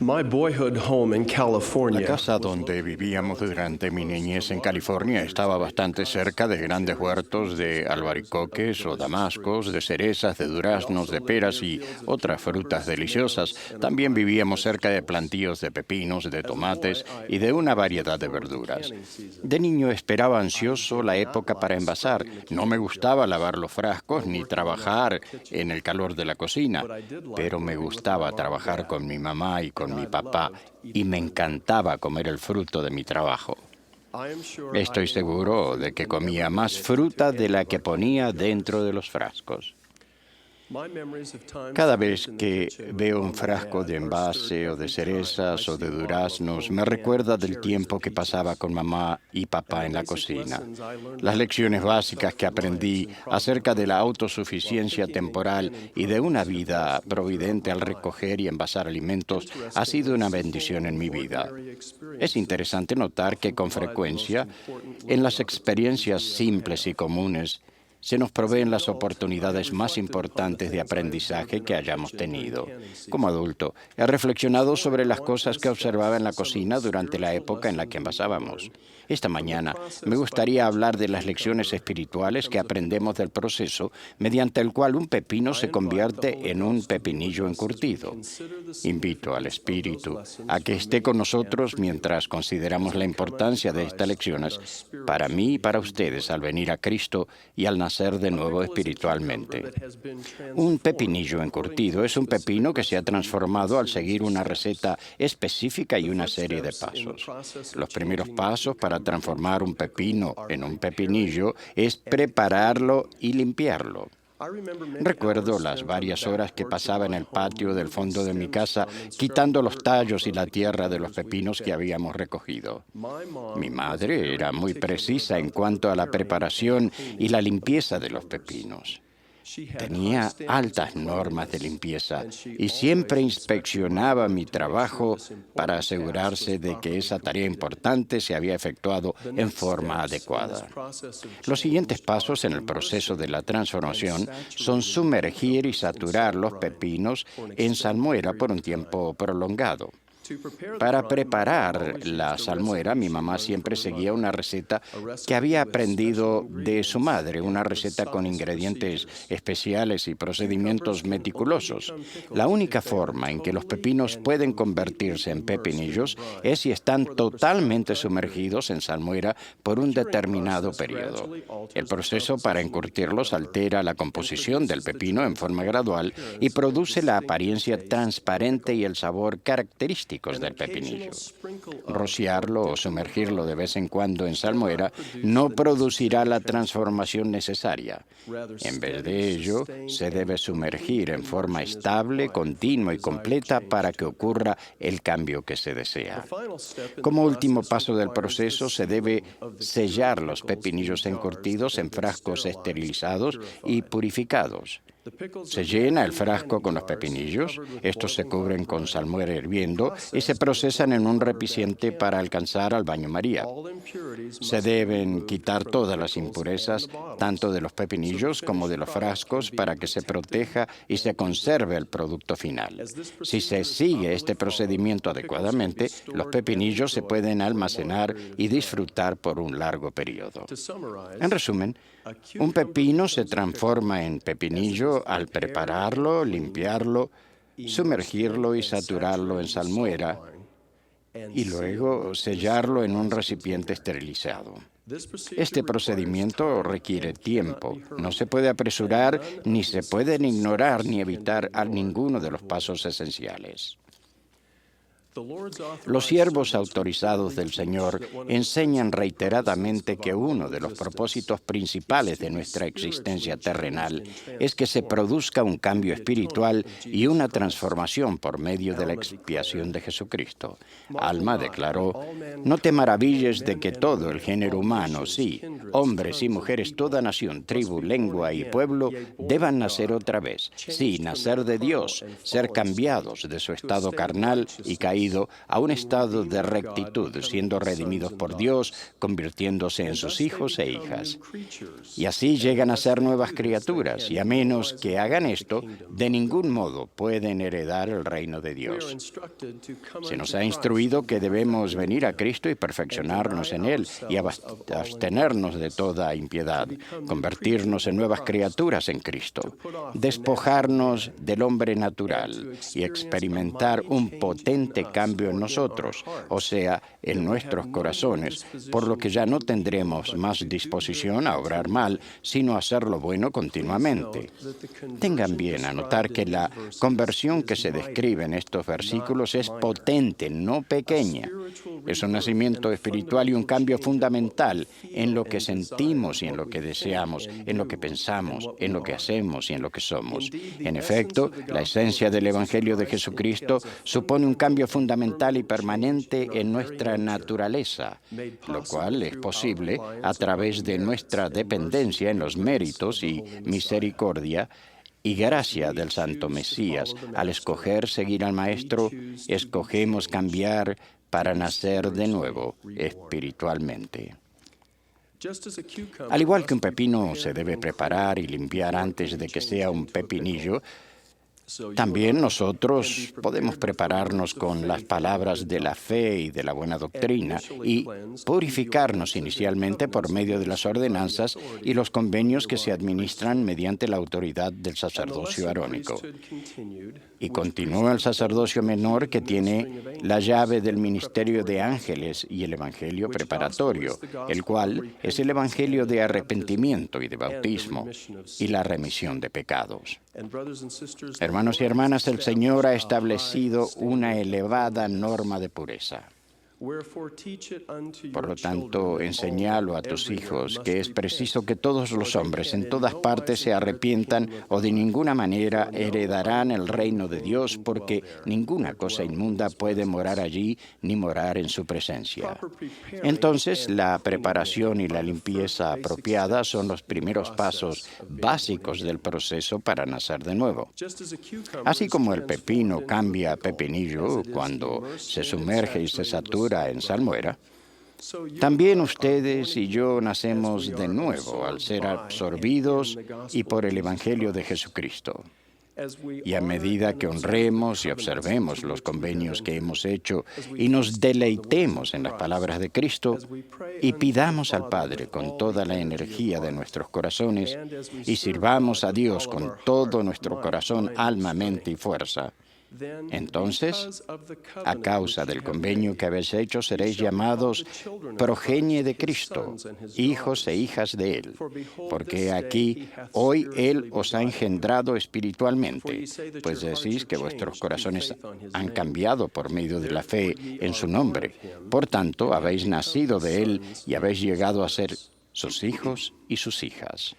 My boyhood home in La California. casa donde vivíamos durante mi niñez en California estaba bastante cerca de grandes huertos de albaricoques o damascos, de cerezas, de duraznos, de peras y otras frutas deliciosas. También vivíamos cerca de plantíos de pepinos, de tomates y de una variedad de verduras. De niño esperaba ansioso la época para envasar. No me gustaba lavar los frascos ni trabajar en el calor de la cocina, pero me gustaba trabajar con mi mamá y con mi papá, y me encantaba comer el fruto de mi trabajo. Estoy seguro de que comía más fruta de la que ponía dentro de los frascos. Cada vez que veo un frasco de envase o de cerezas o de duraznos, me recuerda del tiempo que pasaba con mamá y papá en la cocina. Las lecciones básicas que aprendí acerca de la autosuficiencia temporal y de una vida providente al recoger y envasar alimentos ha sido una bendición en mi vida. Es interesante notar que con frecuencia, en las experiencias simples y comunes, se nos proveen las oportunidades más importantes de aprendizaje que hayamos tenido. Como adulto, he reflexionado sobre las cosas que observaba en la cocina durante la época en la que envasábamos. Esta mañana me gustaría hablar de las lecciones espirituales que aprendemos del proceso mediante el cual un pepino se convierte en un pepinillo encurtido. Invito al Espíritu a que esté con nosotros mientras consideramos la importancia de estas lecciones para mí y para ustedes al venir a Cristo y al nacer de nuevo espiritualmente. Un pepinillo encurtido es un pepino que se ha transformado al seguir una receta específica y una serie de pasos. Los primeros pasos para transformar un pepino en un pepinillo es prepararlo y limpiarlo. Recuerdo las varias horas que pasaba en el patio del fondo de mi casa quitando los tallos y la tierra de los pepinos que habíamos recogido. Mi madre era muy precisa en cuanto a la preparación y la limpieza de los pepinos. Tenía altas normas de limpieza y siempre inspeccionaba mi trabajo para asegurarse de que esa tarea importante se había efectuado en forma adecuada. Los siguientes pasos en el proceso de la transformación son sumergir y saturar los pepinos en salmuera por un tiempo prolongado. Para preparar la salmuera, mi mamá siempre seguía una receta que había aprendido de su madre, una receta con ingredientes especiales y procedimientos meticulosos. La única forma en que los pepinos pueden convertirse en pepinillos es si están totalmente sumergidos en salmuera por un determinado periodo. El proceso para encurtirlos altera la composición del pepino en forma gradual y produce la apariencia transparente y el sabor característico del pepinillo. Rociarlo o sumergirlo de vez en cuando en salmuera no producirá la transformación necesaria. En vez de ello, se debe sumergir en forma estable, continua y completa para que ocurra el cambio que se desea. Como último paso del proceso, se debe sellar los pepinillos encurtidos en frascos esterilizados y purificados. Se llena el frasco con los pepinillos, estos se cubren con salmuera hirviendo y se procesan en un recipiente para alcanzar al baño María. Se deben quitar todas las impurezas, tanto de los pepinillos como de los frascos, para que se proteja y se conserve el producto final. Si se sigue este procedimiento adecuadamente, los pepinillos se pueden almacenar y disfrutar por un largo periodo. En resumen, un pepino se transforma en pepinillo al prepararlo, limpiarlo, sumergirlo y saturarlo en salmuera y luego sellarlo en un recipiente esterilizado. Este procedimiento requiere tiempo. No se puede apresurar, ni se pueden ignorar ni evitar a ninguno de los pasos esenciales. Los siervos autorizados del Señor enseñan reiteradamente que uno de los propósitos principales de nuestra existencia terrenal es que se produzca un cambio espiritual y una transformación por medio de la expiación de Jesucristo. Alma declaró: «No te maravilles de que todo el género humano, sí, hombres y mujeres, toda nación, tribu, lengua y pueblo, deban nacer otra vez, sí, nacer de Dios, ser cambiados de su estado carnal y caído traído a un estado de rectitud, siendo redimidos por Dios, convirtiéndose en sus hijos e hijas. Y así llegan a ser nuevas criaturas, y a menos que hagan esto, de ningún modo pueden heredar el reino de Dios. Se nos ha instruido que debemos venir a Cristo y perfeccionarnos en Él, y abstenernos de toda impiedad, convertirnos en nuevas criaturas en Cristo, despojarnos del hombre natural y experimentar un potente cambio en nosotros, o sea, en nuestros corazones, por lo que ya no tendremos más disposición a obrar mal, sino a hacer lo bueno continuamente. Tengan bien a notar que la conversión que se describe en estos versículos es potente, no pequeña. Es un nacimiento espiritual y un cambio fundamental en lo que sentimos y en lo que deseamos, en lo que pensamos, en lo que hacemos y en lo que somos. En efecto, la esencia del Evangelio de Jesucristo supone un cambio fundamental y permanente en nuestra naturaleza, lo cual es posible a través de nuestra dependencia en los méritos y misericordia y gracia del Santo Mesías. Al escoger seguir al Maestro, escogemos cambiar para nacer de nuevo espiritualmente. Al igual que un pepino se debe preparar y limpiar antes de que sea un pepinillo, también nosotros podemos prepararnos con las palabras de la fe y de la buena doctrina y purificarnos inicialmente por medio de las ordenanzas y los convenios que se administran mediante la autoridad del sacerdocio arónico. Y continúa el sacerdocio menor, que tiene la llave del ministerio de ángeles y el evangelio preparatorio, el cual es el evangelio de arrepentimiento y de bautismo y la remisión de pecados. Hermanos y hermanas, el Señor ha establecido una elevada norma de pureza. Por lo tanto, enséñalo a tus hijos que es preciso que todos los hombres en todas partes se arrepientan o de ninguna manera heredarán el reino de Dios, porque ninguna cosa inmunda puede morar allí ni morar en su presencia. Entonces, la preparación y la limpieza apropiada son los primeros pasos básicos del proceso para nacer de nuevo. Así como el pepino cambia a pepinillo cuando se sumerge y se satura en salmuera, también ustedes y yo nacemos de nuevo al ser absorbidos y por el Evangelio de Jesucristo. Y a medida que honremos y observemos los convenios que hemos hecho y nos deleitemos en las palabras de Cristo y pidamos al Padre con toda la energía de nuestros corazones y sirvamos a Dios con todo nuestro corazón, alma, mente y fuerza, entonces, a causa del convenio que habéis hecho, seréis llamados progenie de Cristo, hijos e hijas de Él, porque aquí, hoy Él os ha engendrado espiritualmente, pues decís que vuestros corazones han cambiado por medio de la fe en su nombre. Por tanto, habéis nacido de Él y habéis llegado a ser sus hijos y sus hijas.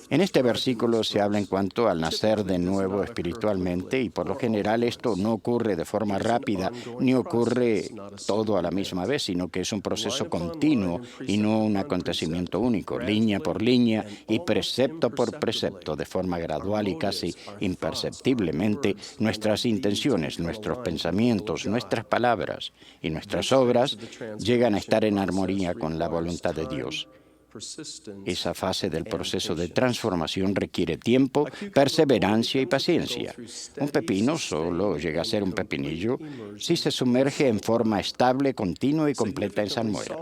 En este versículo se habla en cuanto al nacer de nuevo espiritualmente, y por lo general esto no ocurre de forma rápida ni ocurre todo a la misma vez, sino que es un proceso continuo y no un acontecimiento único, línea por línea y precepto por precepto, de forma gradual y casi imperceptiblemente. Nuestras intenciones, nuestros pensamientos, nuestras palabras y nuestras obras llegan a estar en armonía con la voluntad de Dios. Esa fase del proceso de transformación requiere tiempo, perseverancia y paciencia. Un pepino solo llega a ser un pepinillo si se sumerge en forma estable, continua y completa en salmuera.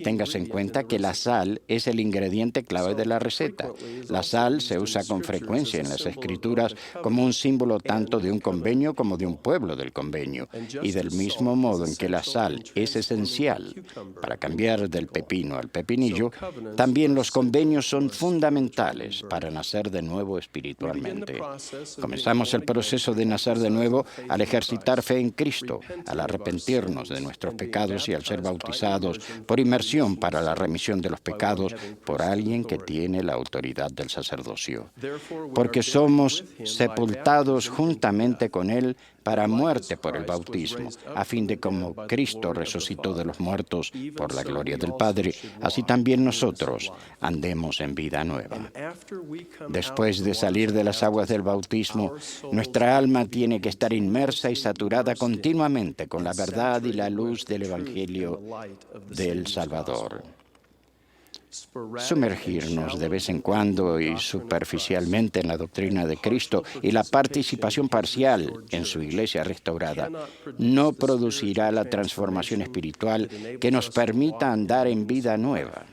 Téngase en cuenta que la sal es el ingrediente clave de la receta. La sal se usa con frecuencia en las Escrituras como un símbolo tanto de un convenio como de un pueblo del convenio. Y del mismo modo en que la sal es esencial para cambiar del pepino al pepinillo, también los convenios son fundamentales para nacer de nuevo espiritualmente. Comenzamos el proceso de nacer de nuevo al ejercitar fe en Cristo, al arrepentirnos de nuestros pecados y al ser bautizados por inmersión para la remisión de los pecados por alguien que tiene la autoridad del sacerdocio. Porque somos sepultados juntamente con Él para muerte por el bautismo, a fin de como Cristo resucitó de los muertos por la gloria del Padre, así también nosotros andemos en vida nueva. Después de salir de las aguas del bautismo, nuestra alma tiene que estar inmersa y saturada continuamente con la verdad y la luz del Evangelio del Salvador. Sumergirnos de vez en cuando y superficialmente en la doctrina de Cristo y la participación parcial en su iglesia restaurada no producirá la transformación espiritual que nos permita andar en vida nueva.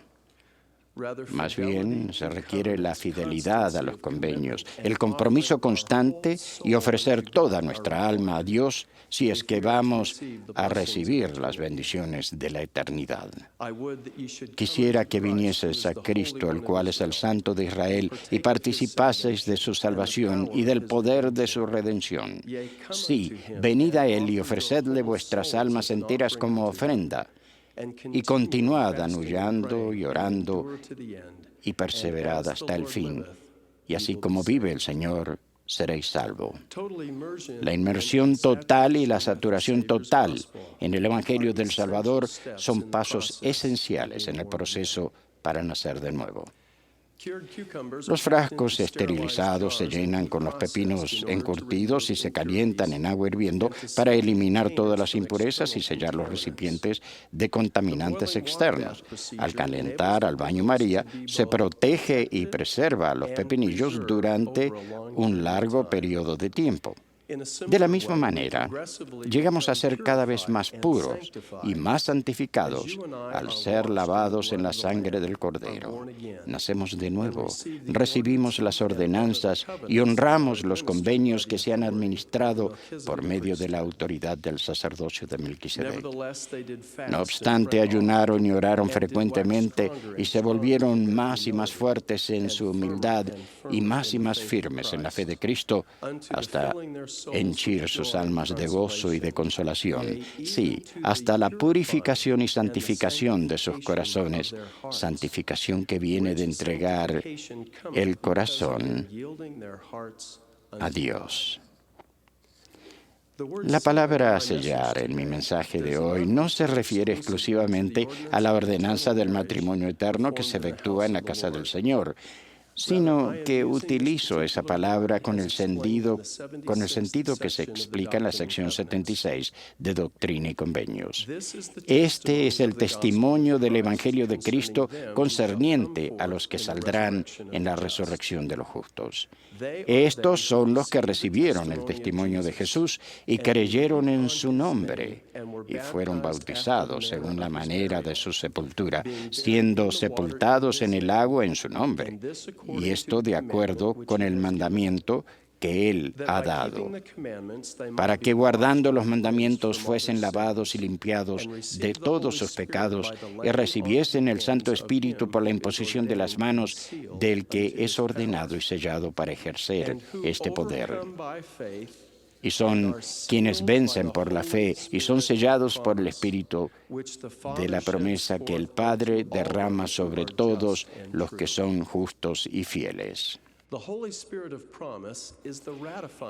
Más bien, se requiere la fidelidad a los convenios, el compromiso constante y ofrecer toda nuestra alma a Dios si es que vamos a recibir las bendiciones de la eternidad. Quisiera que vinieses a Cristo, el cual es el Santo de Israel, y participaseis de su salvación y del poder de su redención. Sí, venid a Él y ofrecedle vuestras almas enteras como ofrenda, y continuad anullando y orando y perseverad hasta el fin. Y así como vive el Señor, seréis salvos. La inmersión total y la saturación total en el Evangelio del Salvador son pasos esenciales en el proceso para nacer de nuevo. Los frascos esterilizados se llenan con los pepinos encurtidos y se calientan en agua hirviendo para eliminar todas las impurezas y sellar los recipientes de contaminantes externos. Al calentar al baño María, se protege y preserva los pepinillos durante un largo periodo de tiempo. De la misma manera, llegamos a ser cada vez más puros y más santificados al ser lavados en la sangre del Cordero. Nacemos de nuevo, recibimos las ordenanzas y honramos los convenios que se han administrado por medio de la autoridad del sacerdocio de Melquisedec. No obstante, ayunaron y oraron frecuentemente y se volvieron más y más fuertes en su humildad y más firmes en la fe de Cristo hasta henchir sus almas de gozo y de consolación. Sí, hasta la purificación y santificación de sus corazones, santificación que viene de entregar el corazón a Dios. La palabra sellar en mi mensaje de hoy no se refiere exclusivamente a la ordenanza del matrimonio eterno que se efectúa en la casa del Señor, sino que utilizo esa palabra con el sentido que se explica en la sección 76 de Doctrina y Convenios. Este es el testimonio del Evangelio de Cristo concerniente a los que saldrán en la resurrección de los justos. Estos son los que recibieron el testimonio de Jesús y creyeron en su nombre y fueron bautizados según la manera de su sepultura, siendo sepultados en el agua en su nombre. Y esto de acuerdo con el mandamiento que Él ha dado, para que guardando los mandamientos fuesen lavados y limpiados de todos sus pecados y recibiesen el Santo Espíritu por la imposición de las manos del que es ordenado y sellado para ejercer este poder. Y son quienes vencen por la fe y son sellados por el Espíritu de la promesa que el Padre derrama sobre todos los que son justos y fieles.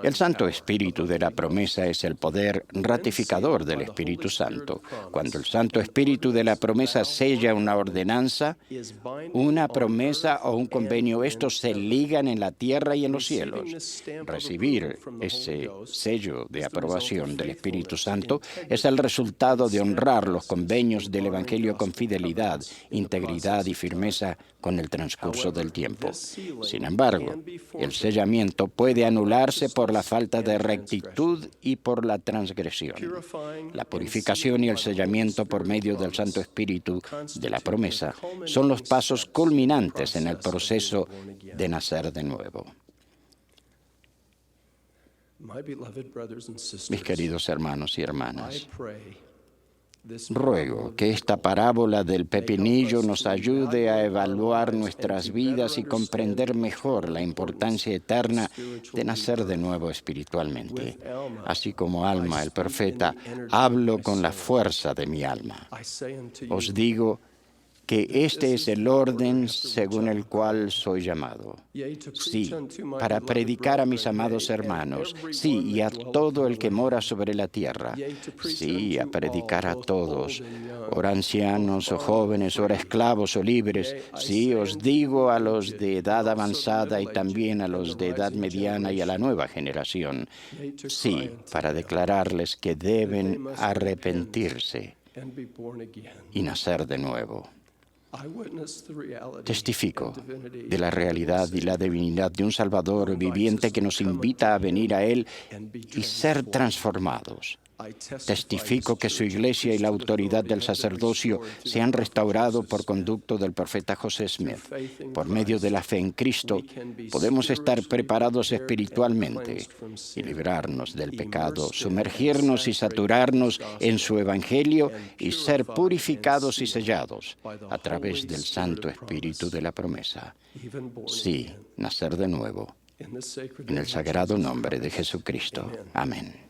El Santo Espíritu de la promesa es el poder ratificador del Espíritu Santo. Cuando el Santo Espíritu de la promesa sella una ordenanza, una promesa o un convenio, estos se ligan en la tierra y en los cielos. Recibir ese sello de aprobación del Espíritu Santo es el resultado de honrar los convenios del Evangelio con fidelidad, integridad y firmeza con el transcurso del tiempo. Sin embargo, el sellamiento puede anularse por la falta de rectitud y por la transgresión. La purificación y el sellamiento por medio del Santo Espíritu de la promesa son los pasos culminantes en el proceso de nacer de nuevo. Mis queridos hermanos y hermanas, ruego que esta parábola del pepinillo nos ayude a evaluar nuestras vidas y comprender mejor la importancia eterna de nacer de nuevo espiritualmente. Así como Alma, el profeta, hablo con la fuerza de mi alma. Os digo que este es el orden según el cual soy llamado. Sí, para predicar a mis amados hermanos. Sí, y a todo el que mora sobre la tierra. Sí, a predicar a todos. Ora ancianos o jóvenes, ora esclavos o libres. Sí, os digo a los de edad avanzada y también a los de edad mediana y a la nueva generación. Sí, para declararles que deben arrepentirse y nacer de nuevo. Testifico de la realidad y la divinidad de un Salvador viviente que nos invita a venir a Él y ser transformados. Testifico que su iglesia y la autoridad del sacerdocio se han restaurado por conducto del profeta José Smith. Por medio de la fe en Cristo, podemos estar preparados espiritualmente y librarnos del pecado, sumergirnos y saturarnos en su evangelio y ser purificados y sellados a través del Santo Espíritu de la promesa. Sí, nacer de nuevo. En el sagrado nombre de Jesucristo. Amén.